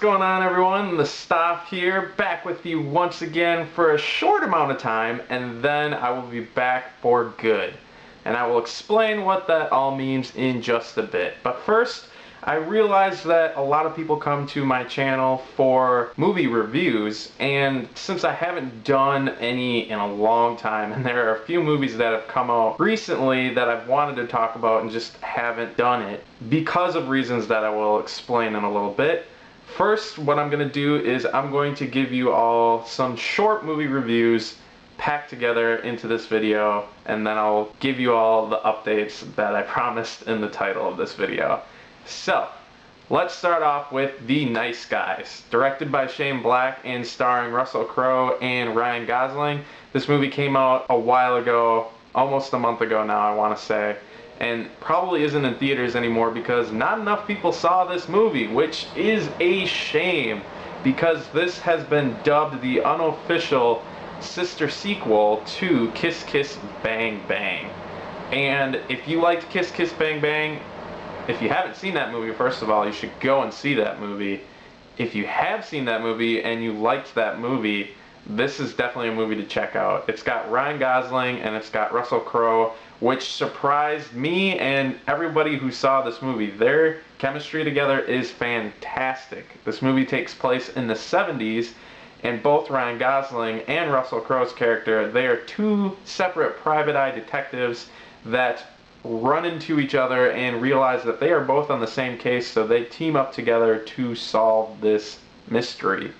going on, everyone? The Staff here, back with you once again for a short amount of time, and then I will be back for good. And I will explain what that all means in just a bit. But first, I realize that a lot of people come to my channel for movie reviews, and since I haven't done any in a long time, and there are a few movies that have come out recently that I've wanted to talk about and just haven't done it, because of reasons that I will explain in a little bit. First, what I'm going to do is I'm going to give you all some short movie reviews packed together into this video, and then I'll give you all the updates that I promised in the title of this video. So, let's start off with The Nice Guys. Directed by Shane Black and starring Russell Crowe and Ryan Gosling. This movie came out a while ago, almost a month ago now I want to say, and probably isn't in theaters anymore because not enough people saw this movie, which is a shame because this has been dubbed the unofficial sister sequel to Kiss Kiss Bang Bang. And if you liked Kiss Kiss Bang Bang, if you haven't seen that movie, first of all, you should go and see that movie. If you have seen that movie and you liked that movie, this is definitely a movie to check out. It's got Ryan Gosling and it's got Russell Crowe, which surprised me and everybody who saw this movie. Their chemistry together is fantastic. This movie takes place in the 70s, and both Ryan Gosling and Russell Crowe's character, they are two separate private eye detectives that run into each other and realize that they are both on the same case, so they team up together to solve this mystery.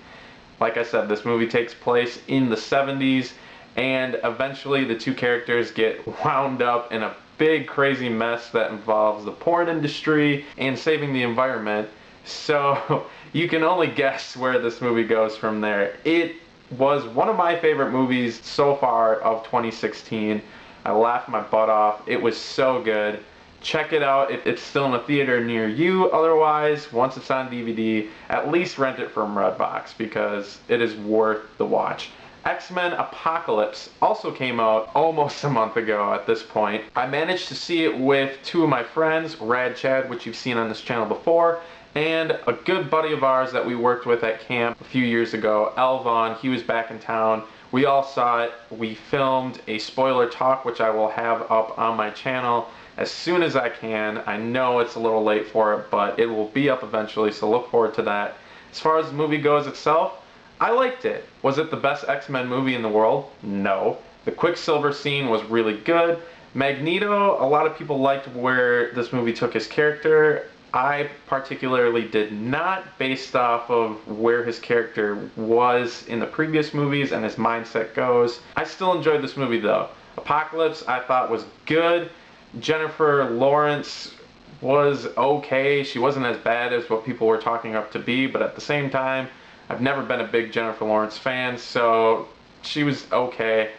Like I said, this movie takes place in the 70s, and eventually the two characters get wound up in a big crazy mess that involves the porn industry and saving the environment. So you can only guess where this movie goes from there. It was one of my favorite movies so far of 2016. I laughed my butt off. It was so good. Check it out if it's still in a theater near you. Otherwise, once it's on DVD, at least rent it from Redbox because it is worth the watch. XMen Apocalypse also came out almost a month ago at this point. I managed to see it with two of my friends, Rad Chad, which you've seen on this channel before, and a good buddy of ours that we worked with at camp a few years ago, Elvon. He was back in town. We all saw it. We filmed a spoiler talk, which I will have up on my channel as soon as I can. I know it's a little late for it, but it will be up eventually, so look forward to that. As far as the movie goes itself, I liked it. Was it the best X-Men movie in the world? No. The Quicksilver scene was really good. Magneto, a lot of people liked where this movie took his character. I particularly did not, based off of where his character was in the previous movies and his mindset goes. I still enjoyed this movie though. Apocalypse I thought was good. Jennifer Lawrence was okay. She wasn't as bad as what people were talking up to be, but at the same time, I've never been a big Jennifer Lawrence fan, so she was okay.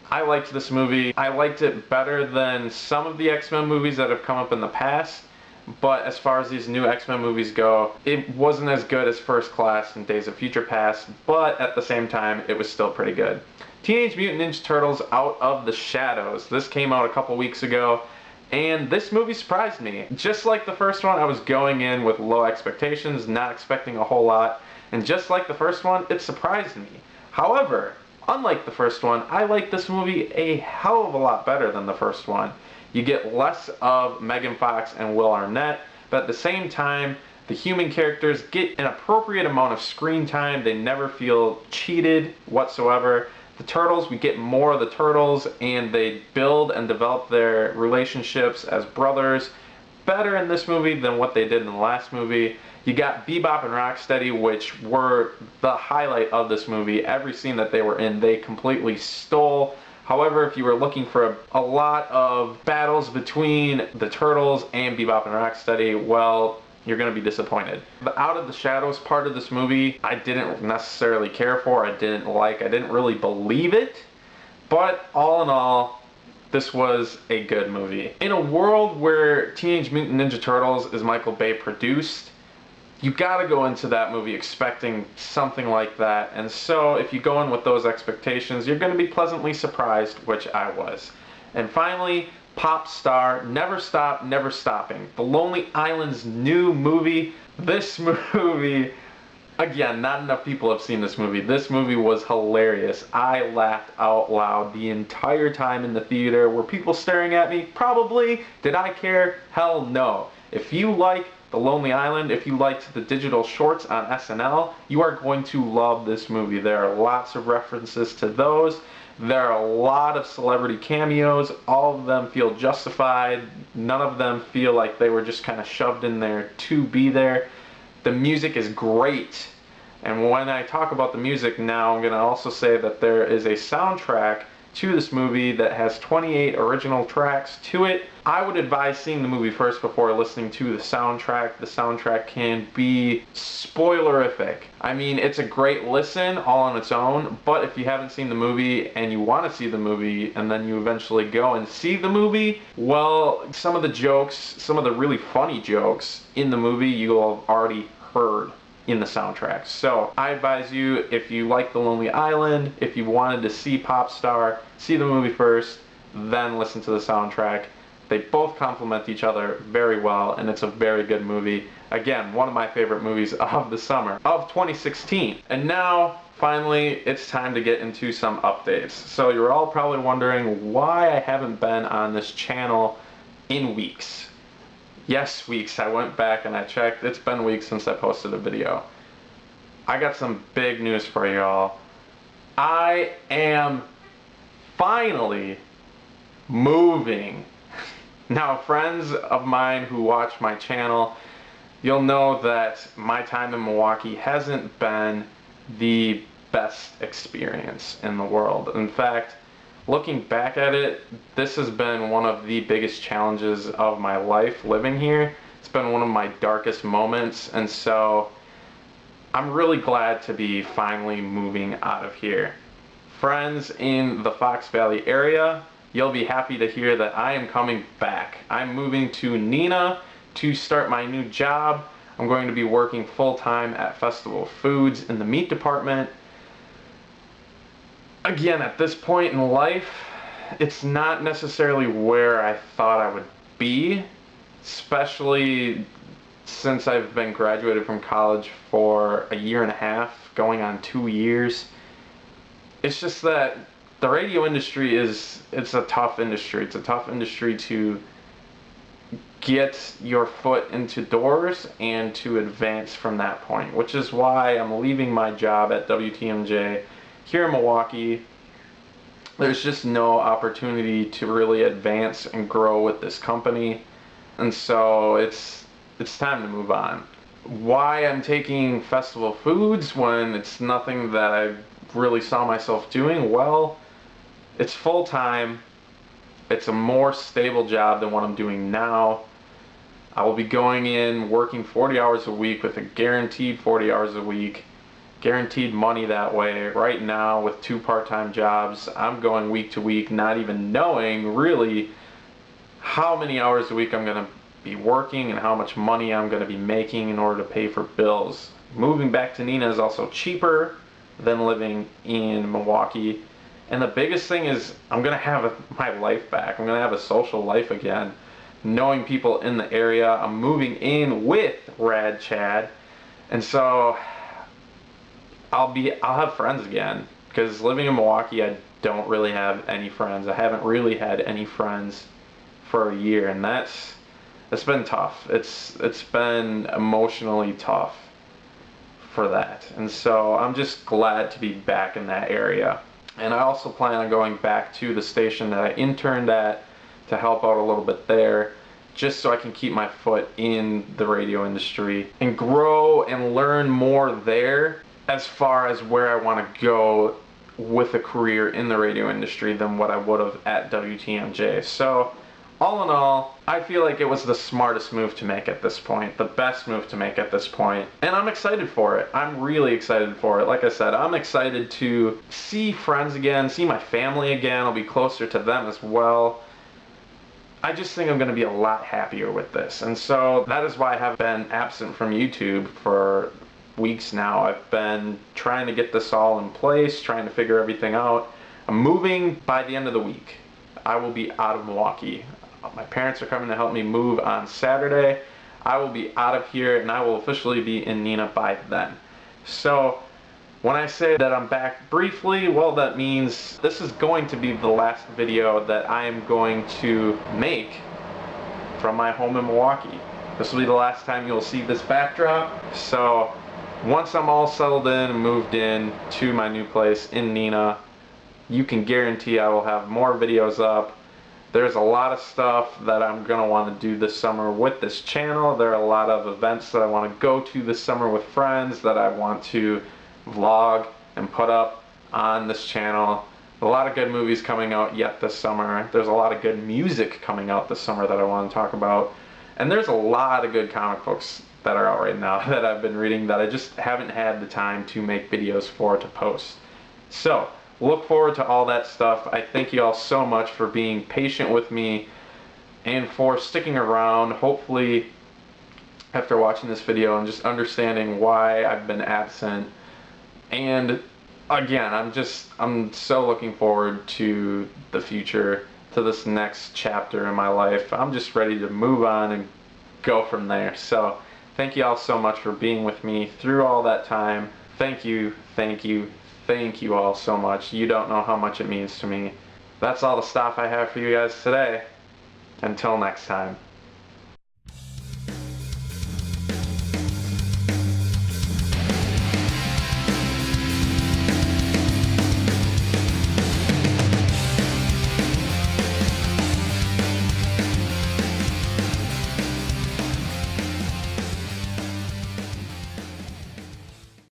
I liked this movie. I liked it better than some of the X-Men movies that have come up in the past. But as far as these new X-Men movies go, it wasn't as good as First Class and Days of Future Past, but at the same time, it was still pretty good. Teenage Mutant Ninja Turtles Out of the Shadows. This came out a couple weeks ago, and this movie surprised me. Just like the first one, I was going in with low expectations, not expecting a whole lot, and just like the first one, it surprised me. However, unlike the first one, I like this movie a hell of a lot better than the first one. You get less of Megan Fox and Will Arnett, but at the same time, the human characters get an appropriate amount of screen time. They never feel cheated whatsoever. The Turtles, we get more of the Turtles, and they build and develop their relationships as brothers better in this movie than what they did in the last movie. You got Bebop and Rocksteady, which were the highlight of this movie. Every scene that they were in, they completely stole. However, if you were looking for a lot of battles between the Turtles and Bebop and Rocksteady, well, you're going to be disappointed. The Out of the Shadows part of this movie, I didn't necessarily care for, I didn't like, I didn't really believe it, but all in all, this was a good movie. In a world where Teenage Mutant Ninja Turtles is Michael Bay produced, you gotta go into that movie expecting something like that, and so if you go in with those expectations, you're gonna be pleasantly surprised, which I was. And finally, pop star, Never Stop, Never Stopping. The Lonely Island's new movie. This movie Again, not enough people have seen this movie. This movie was hilarious. I laughed out loud the entire time in the theater. Were people staring at me? Probably. Did I care? Hell no. If you like The Lonely Island, if you liked the digital shorts on SNL, you are going to love this movie. There are lots of references to those. There are a lot of celebrity cameos. All of them feel justified. None of them feel like they were just kind of shoved in there to be there. The music is great. And when I talk about the music now, I'm going to also say that there is a soundtrack to this movie that has 28 original tracks to it. I would advise seeing the movie first before listening to the soundtrack. The soundtrack can be spoilerific. I mean, it's a great listen all on its own, but if you haven't seen the movie and you want to see the movie and then you eventually go and see the movie, well, some of the jokes, some of the really funny jokes in the movie you'll have already heard in the soundtrack. So I advise you, if you like The Lonely Island, if you wanted to see Popstar, see the movie first, then listen to the soundtrack. They both complement each other very well, and it's a very good movie. Again, one of my favorite movies of the summer of 2016. And now, finally, it's time to get into some updates. So you're all probably wondering why I haven't been on this channel in weeks. Yes, weeks. I went back and I checked. It's been weeks since I posted a video. I got some big news for y'all. I am finally moving. Now, friends of mine who watch my channel, you'll know that my time in Milwaukee hasn't been the best experience in the world. In fact, looking back at it, this has been one of the biggest challenges of my life living here. It's been one of my darkest moments, and so I'm really glad to be finally moving out of here. Friends in the Fox Valley area, you'll be happy to hear that I am coming back. I'm moving to Neenah to start my new job. I'm going to be working full-time at Festival Foods in the meat department. Again, at this point in life, it's not necessarily where I thought I would be, especially since I've been graduated from college for a year and a half, going on 2 years. It's just that the radio industry it's a tough industry. It's a tough industry to get your foot into doors and to advance from that point, which is why I'm leaving my job at WTMJ here in Milwaukee. There's just no opportunity to really advance and grow with this company, and so it's time to move on. Why I'm taking Festival Foods when it's nothing that I really saw myself doing? Well, it's full-time. It's a more stable job than what I'm doing now. I will be going in, working 40 hours a week with a guaranteed 40 hours a week. Guaranteed money that way. Right now, with 2 part-time jobs, I'm going week to week, not even knowing really how many hours a week I'm going to be working and how much money I'm going to be making in order to pay for bills. Moving back to Neenah is also cheaper than living in Milwaukee. And the biggest thing is I'm going to have my life back. I'm going to have a social life again. Knowing people in the area. I'm moving in with Rad Chad. And so I'll have friends again, because living in Milwaukee, I don't really have any friends. I haven't really had any friends for a year, and that's been tough. It's been emotionally tough for that, and so I'm just glad to be back in that area. And I also plan on going back to the station that I interned at to help out a little bit there, just so I can keep my foot in the radio industry and grow and learn more there as far as where I want to go with a career in the radio industry than what I would have at WTMJ. So all in all, I feel like it was the smartest move to make at this point, the best move to make at this point, and I'm excited for it. I'm really excited for it. Like I said, I'm excited to see friends again, see my family again. I'll be closer to them as well. I just think I'm going to be a lot happier with this, and so that is why I have been absent from YouTube for weeks now. I've been trying to get this all in place, trying to figure everything out. I'm moving by the end of the week. I will be out of Milwaukee. My parents are coming to help me move on Saturday. I will be out of here, and I will officially be in Neenah by then. So when I say that I'm back briefly, well, that means this is going to be the last video that I am going to make from my home in Milwaukee. This will be the last time you'll see this backdrop. So once I'm all settled in and moved in to my new place in Neenah, you can guarantee I will have more videos up. There's a lot of stuff that I'm going to want to do this summer with this channel. There are a lot of events that I want to go to this summer with friends that I want to vlog and put up on this channel. A lot of good movies coming out yet this summer. There's a lot of good music coming out this summer that I want to talk about. And there's a lot of good comic books that are out right now that I've been reading that I just haven't had the time to make videos for to post. So look forward to all that stuff. I thank you all so much for being patient with me and for sticking around. Hopefully after watching this video and just understanding why I've been absent. And again, I'm so looking forward to the future, to this next chapter in my life. I'm just ready to move on and go from there. So thank you all so much for being with me through all that time. Thank you, thank you, thank you all so much. You don't know how much it means to me. That's all the stuff I have for you guys today. Until next time.